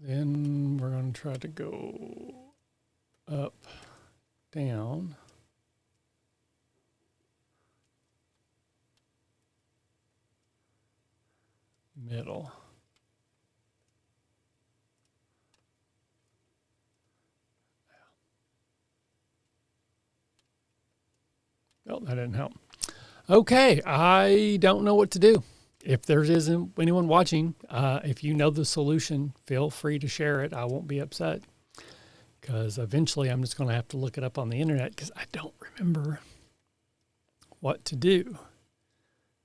then we're going to try to go up, down, middle. Oh, that didn't help. Okay, I don't know what to do. If there isn't anyone watching, if you know the solution, feel free to share it. I won't be upset because eventually I'm just going to have to look it up on the internet because I don't remember what to do.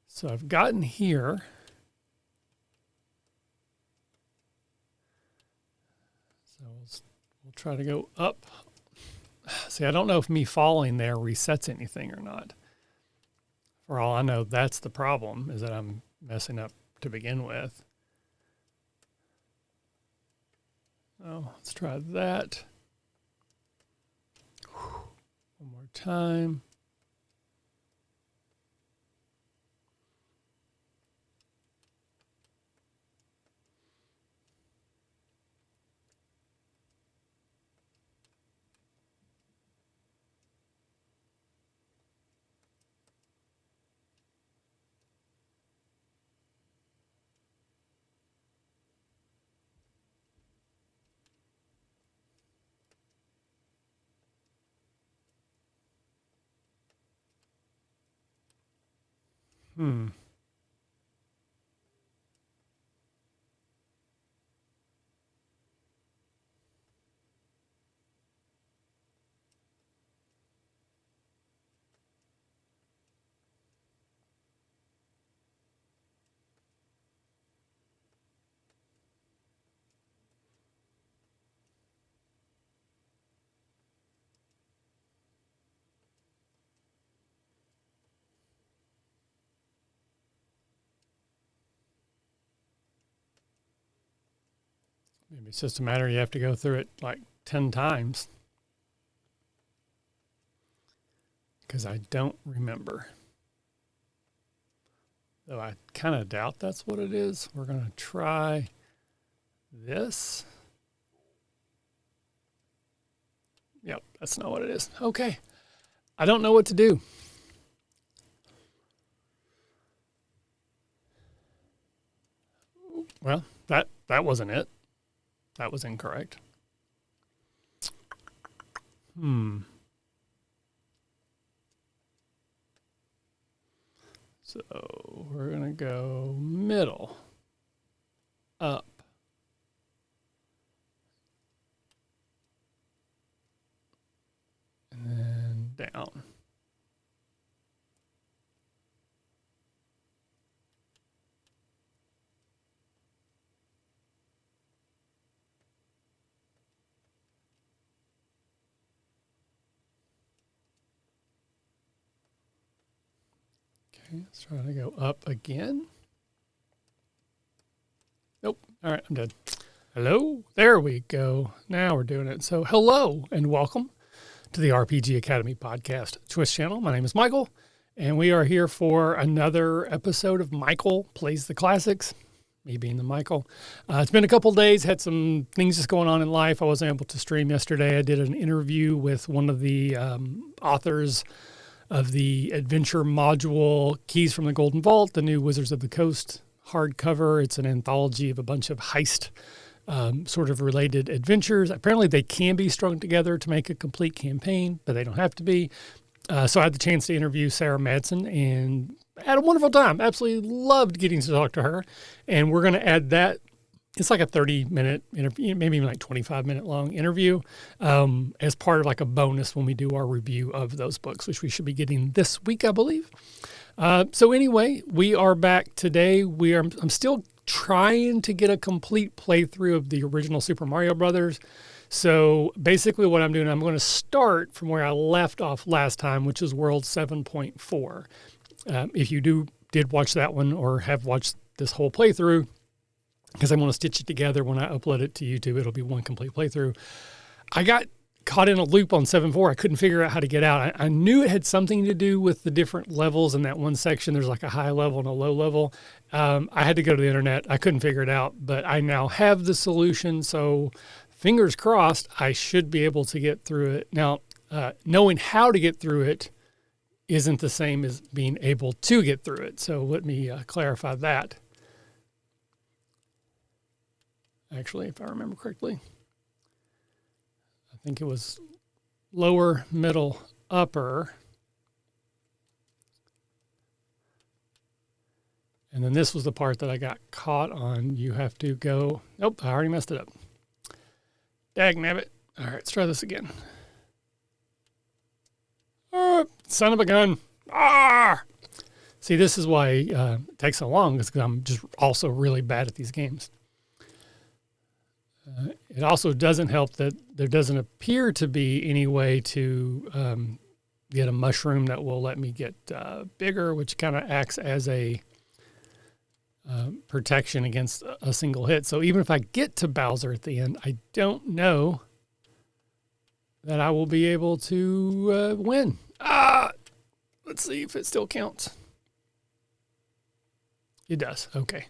So I've gotten here. So we'll try to go up. See, I don't know if me falling there resets anything or not. For all I know, that's the problem, is that I'm messing up to begin with. So let's try that. One more time. Maybe it's just a matter you have to go through it like 10 times. Because I don't remember. Though I kind of doubt that's what it is. We're going to try this. Yep, that's not what it is. Okay. I don't know what to do. Well, that wasn't it. That was incorrect. So we're going to go middle, up, and then down. Okay, let's try to go up again. Nope. All right, I'm dead. Hello. There we go. Now we're doing it. So hello and welcome to the RPG Academy podcast Twist channel. My name is Michael, and we are here for another episode of Michael Plays the Classics. Me being the Michael. It's been a couple days, had some things just going on in life. I wasn't able to stream yesterday. I did an interview with one of the authors of the adventure module Keys from the Golden Vault, the new Wizards of the Coast hardcover. It's an anthology of a bunch of heist sort of related adventures. Apparently they can be strung together to make a complete campaign, but they don't have to be. So I had the chance to interview Sarah Madsen and had a wonderful time. Absolutely loved getting to talk to her. And we're going to add that. It's like a 30-minute interview, maybe even like 25-minute long interview as part of like a bonus when we do our review of those books, which we should be getting this week, I believe. So anyway, we are back today. I'm still trying to get a complete playthrough of the original Super Mario Brothers. So basically what I'm doing, I'm going to start from where I left off last time, which is World 7.4. If you did watch that one or have watched this whole playthrough, because I want to stitch it together when I upload it to YouTube, it'll be one complete playthrough. I got caught in a loop on 7.4. I couldn't figure out how to get out. I knew it had something to do with the different levels in that one section. There's like a high level and a low level. I had to go to the internet. I couldn't figure it out, but I now have the solution. So fingers crossed, I should be able to get through it. Now, knowing how to get through it isn't the same as being able to get through it. So let me clarify that. Actually, if I remember correctly, I think it was lower, middle, upper. And then this was the part that I got caught on. You have to go, nope, I already messed it up. Dagnabbit. All right, let's try this again. Oh, son of a gun. Ah! See, this is why it takes so long, is because I'm just also really bad at these games. It also doesn't help that there doesn't appear to be any way to get a mushroom that will let me get bigger, which kind of acts as a protection against a single hit. So even if I get to Bowser at the end, I don't know that I will be able to win. Let's see if it still counts. It does. Okay.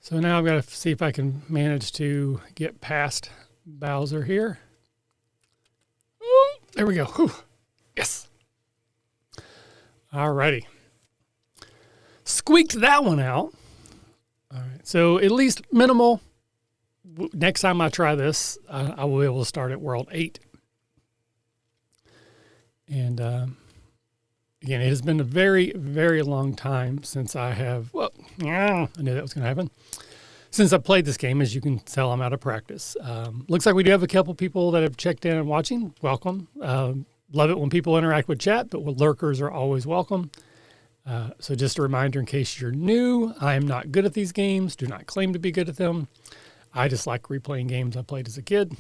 So now I've got to see if I can manage to get past Bowser here. Ooh, there we go. Whew. Yes. All righty. Squeaked that one out. All right. So at least minimal. Next time I try this, I will be able to start at World 8. And again, it has been a very, very long time since I have, I knew that was going to happen. Since I played this game, as you can tell, I'm out of practice. Looks like we do have a couple people that have checked in and watching. Welcome. Love it when people interact with chat, but lurkers are always welcome. So just a reminder in case you're new, I am not good at these games. Do not claim to be good at them. I just like replaying games I played as a kid.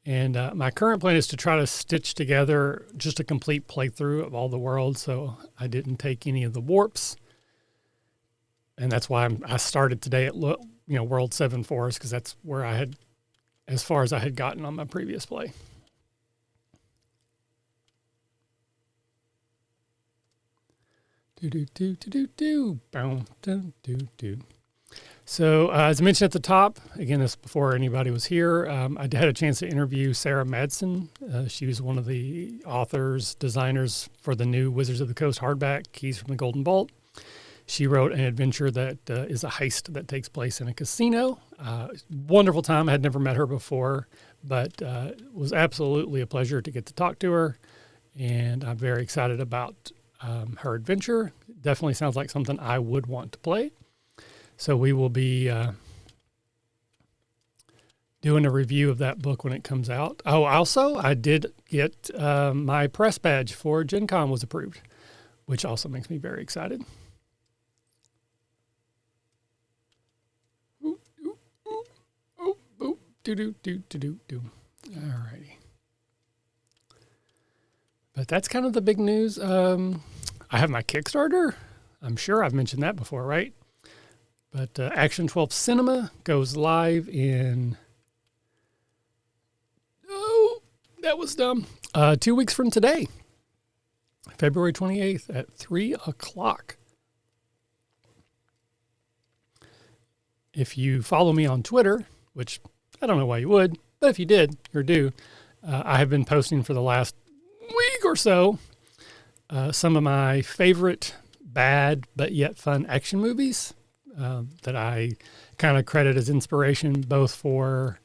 And my current plan is to try to stitch together just a complete playthrough of all the worlds. So I didn't take any of the warps. And that's why I started today at World 7 Forest, because that's where I had, as far as I had gotten on my previous play. So as I mentioned at the top, again, this before anybody was here, I had a chance to interview Sarah Madsen. She was one of the authors, designers for the new Wizards of the Coast hardback, Keys from the Golden Vault. She wrote an adventure that is a heist that takes place in a casino. Wonderful time. I had never met her before, but it was absolutely a pleasure to get to talk to her. And I'm very excited about her adventure. Definitely sounds like something I would want to play. So we will be doing a review of that book when it comes out. Oh, also, I did get my press badge for Gen Con was approved, which also makes me very excited. All righty. But that's kind of the big news. I have my Kickstarter. I'm sure I've mentioned that before, right? But Action 12 Cinema goes live in, that was dumb, 2 weeks from today, February 28th at 3 o'clock. If you follow me on Twitter, which I don't know why you would, but if you did, you're due. I have been posting for the last week or so some of my favorite bad but yet fun action movies that I kind of credit as inspiration, both for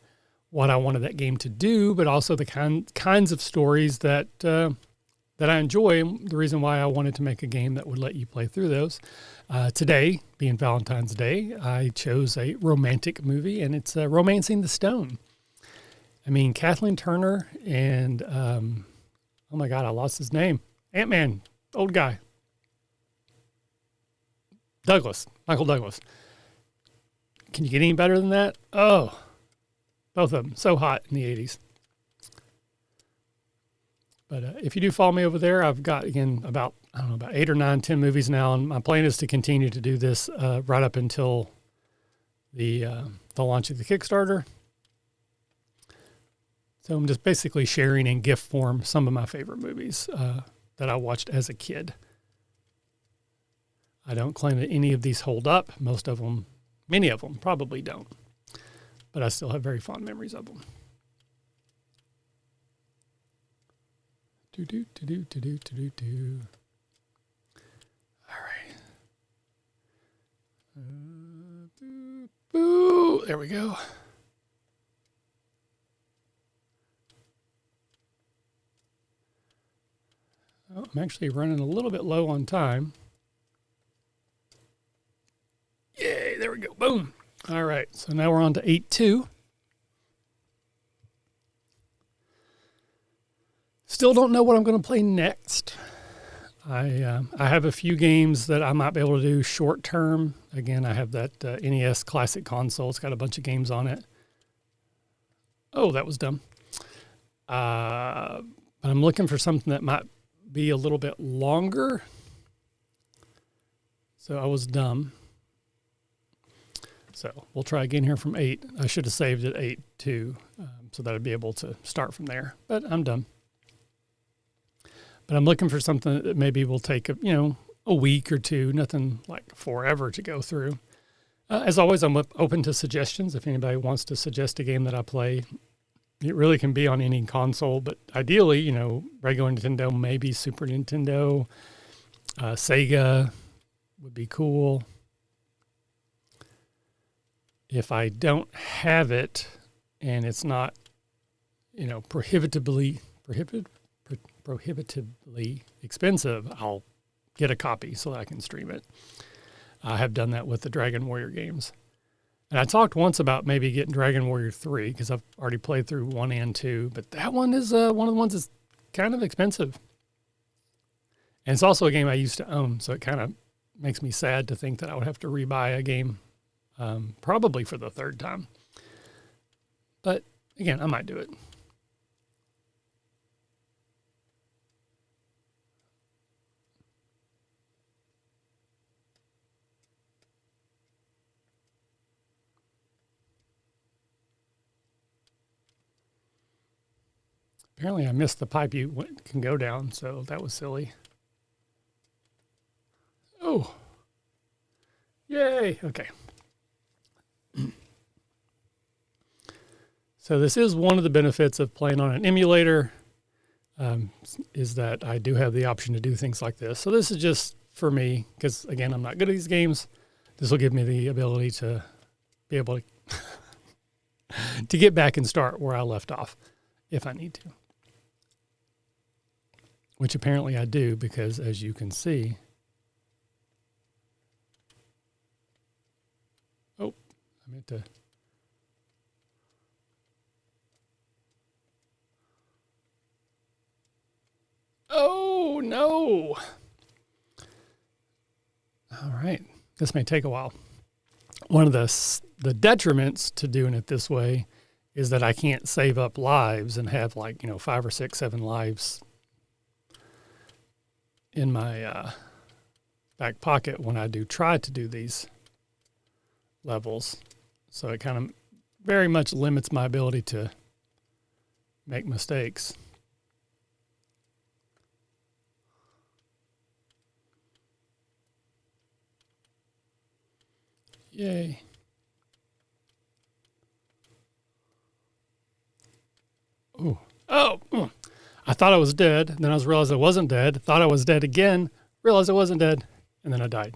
what I wanted that game to do, but also the kinds of stories that I enjoy, and the reason why I wanted to make a game that would let you play through those. Today, being Valentine's Day, I chose a romantic movie, and it's Romancing the Stone. I mean, Kathleen Turner and, oh my God, I lost his name. Ant-Man, old guy. Michael Douglas. Can you get any better than that? Oh, both of them, so hot in the 80s. But if you do follow me over there, I've got, again, about 8 or 9, 10 movies now, and my plan is to continue to do this right up until the launch of the Kickstarter. So I'm just basically sharing in gift form some of my favorite movies that I watched as a kid. I don't claim that any of these hold up. Many of them probably don't. But I still have very fond memories of them. All right. There we go. Oh, I'm actually running a little bit low on time. Yay, there we go. Boom. All right, so now we're on to 8-2. Still don't know what I'm going to play next. I have a few games that I might be able to do short term. Again, I have that NES Classic console. It's got a bunch of games on it. Oh, that was dumb. But I'm looking for something that might be a little bit longer. So I was dumb. So we'll try again here from 8. I should have saved at 8 too. so that I'd be able to start from there. But I'm done. But I'm looking for something that maybe will take a week or two, nothing like forever to go through. As always, I'm open to suggestions. If anybody wants to suggest a game that I play, it really can be on any console, but ideally, regular Nintendo, maybe Super Nintendo, Sega would be cool. If I don't have it and it's not, prohibitively expensive, I'll get a copy so that I can stream it. I have done that with the Dragon Warrior games. And I talked once about maybe getting Dragon Warrior 3 because I've already played through 1 and 2, but that one is one of the ones that's kind of expensive. And it's also a game I used to own, so it kind of makes me sad to think that I would have to rebuy a game probably for the third time. But again, I might do it. Apparently I missed the pipe you can go down, so that was silly. Oh. Yay. Okay. So this is one of the benefits of playing on an emulator, is that I do have the option to do things like this. So this is just for me, because again, I'm not good at these games. This will give me the ability to be able to get back and start where I left off if I need to. Which apparently I do, because as you can see, I meant to. Oh, no. All right. This may take a while. One of the detriments to doing it this way is that I can't save up lives and have 5 or 6, 7 lives in my back pocket when I do try to do these levels. So it kind of very much limits my ability to make mistakes. Yay. Ooh. Oh. I thought I was dead. Then I realized I wasn't dead. Thought I was dead again. Realized I wasn't dead. And then I died.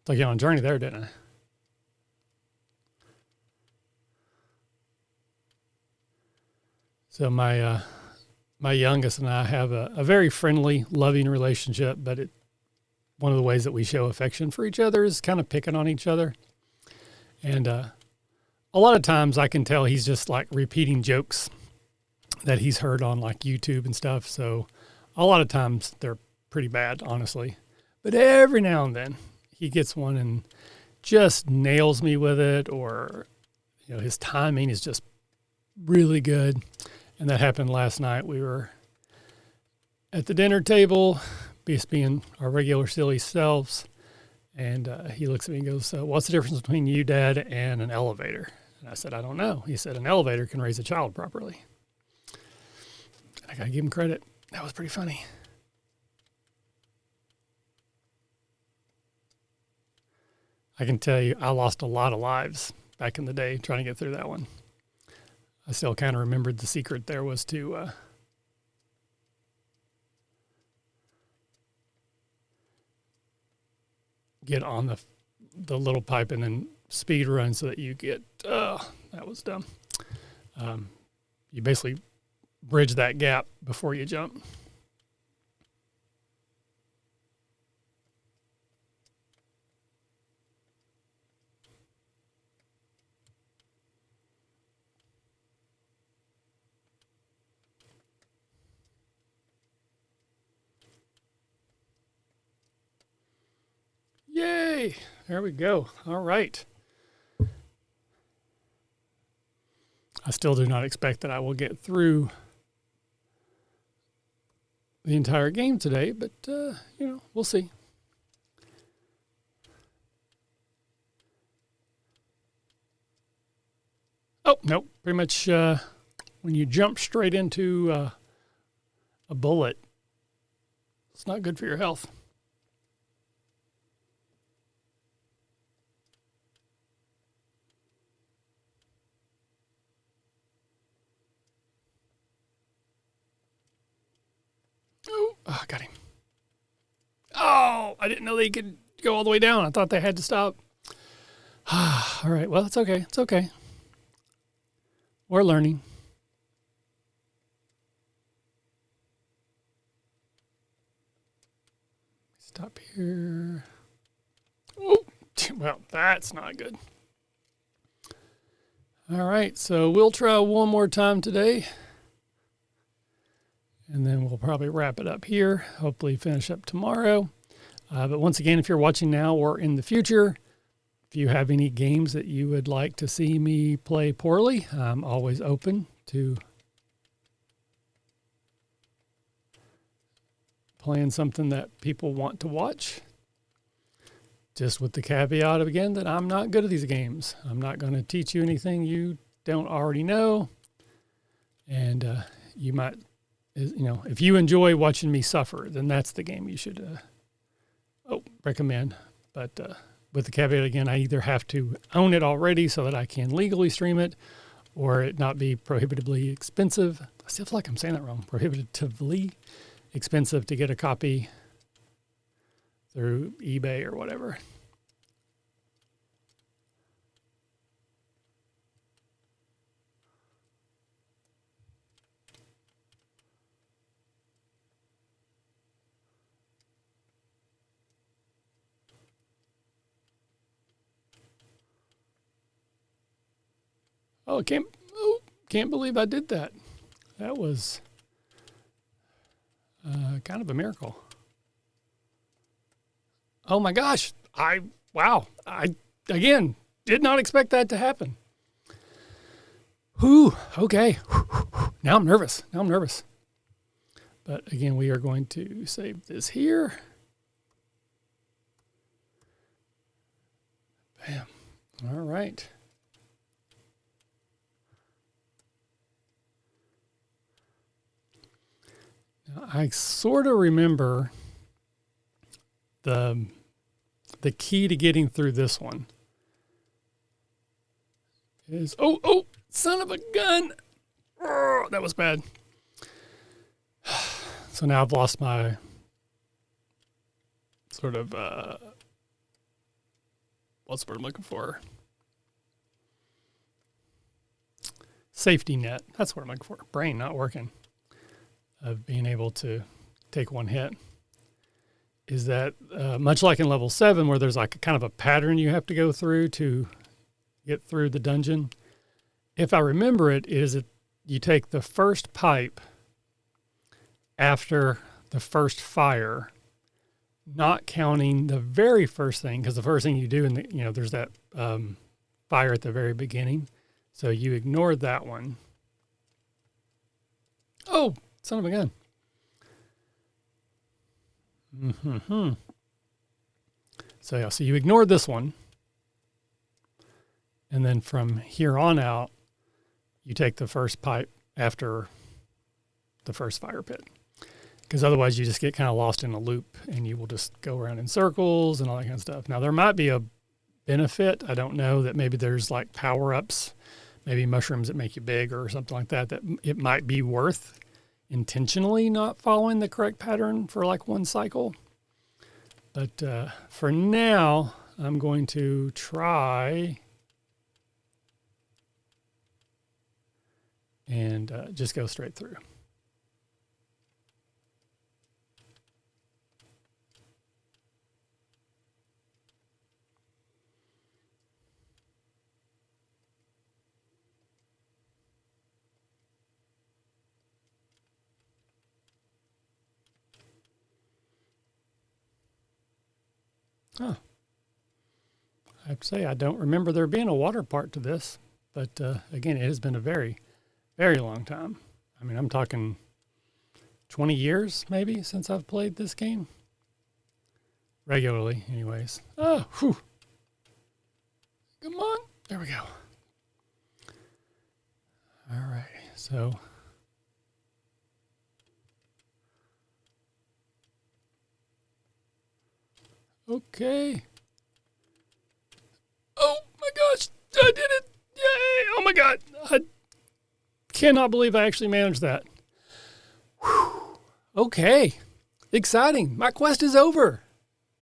Took you on a journey there, didn't I? So my youngest and I have a very friendly, loving relationship, but one of the ways that we show affection for each other is kind of picking on each other. And a lot of times I can tell he's just repeating jokes that he's heard on YouTube and stuff. So a lot of times they're pretty bad, honestly. But every now and then he gets one and just nails me with it, or his timing is just really good. And that happened last night. We were at the dinner table, just being our regular silly selves, and he looks at me and goes, "What's the difference between you, Dad, and an elevator?" And I said, "I don't know." He said, "An elevator can raise a child properly." I got to give him credit. That was pretty funny. I can tell you, I lost a lot of lives back in the day trying to get through that one. I still kind of remembered the secret there was to get on the little pipe and then speed run so that you get, that was dumb. You basically bridge that gap before you jump. Yay! There we go. All right. I still do not expect that I will get through the entire game today, but, we'll see. Oh, nope. Pretty much when you jump straight into a bullet, it's not good for your health. Oh, I got him. Oh, I didn't know they could go all the way down. I thought they had to stop. All right. Well, it's okay. It's okay. We're learning. Stop here. Oh, well, that's not good. All right. So we'll try one more time today. And then we'll probably wrap it up here. Hopefully finish up tomorrow. But once again, if you're watching now or in the future, if you have any games that you would like to see me play poorly, I'm always open to playing something that people want to watch. Just with the caveat of, again, that I'm not good at these games. I'm not going to teach you anything you don't already know. And you might, if you enjoy watching me suffer, then that's the game you should recommend. But with the caveat, again, I either have to own it already so that I can legally stream it, or it not be prohibitively expensive. I still feel like I'm saying that wrong. Prohibitively expensive to get a copy through eBay or whatever. Oh, can't believe I did that. That was kind of a miracle. Oh my gosh. I again, did not expect that to happen. Whew, okay. Now I'm nervous. But again, we are going to save this here. Bam. All right. Now, I sort of remember the key to getting through this one is, oh, son of a gun. Oh, that was bad. So now I've lost my sort of, what's the word I'm looking for? Safety net. That's what I'm looking for. Brain not working. Of being able to take one hit. Is that much like in level 7 where there's like a kind of a pattern you have to go through to get through the dungeon? If I remember it, is that you take the first pipe after the first fire, not counting the very first thing, because the first thing you do, there's that fire at the very beginning. So you ignored that one. Oh, son of a gun. Mm-hmm. So you ignored this one. And then from here on out, you take the first pipe after the first fire pit. Because otherwise you just get kind of lost in a loop and you will just go around in circles and all that kind of stuff. Now, there might be a benefit. I don't know, that maybe there's like power-ups, maybe mushrooms that make you big or something like that, that it might be worth intentionally not following the correct pattern for like one cycle. But for now, I'm going to try and just go straight through. Oh, I have to say, I don't remember there being a water part to this, but again, it has been a very, very long time. I mean, I'm talking 20 years maybe since I've played this game. Regularly, anyways. Oh, whew. Come on. There we go. All right, so okay. Oh my gosh, I did it! Yay! Oh my God, I cannot believe I actually managed that. Whew. Okay, exciting. My quest is over.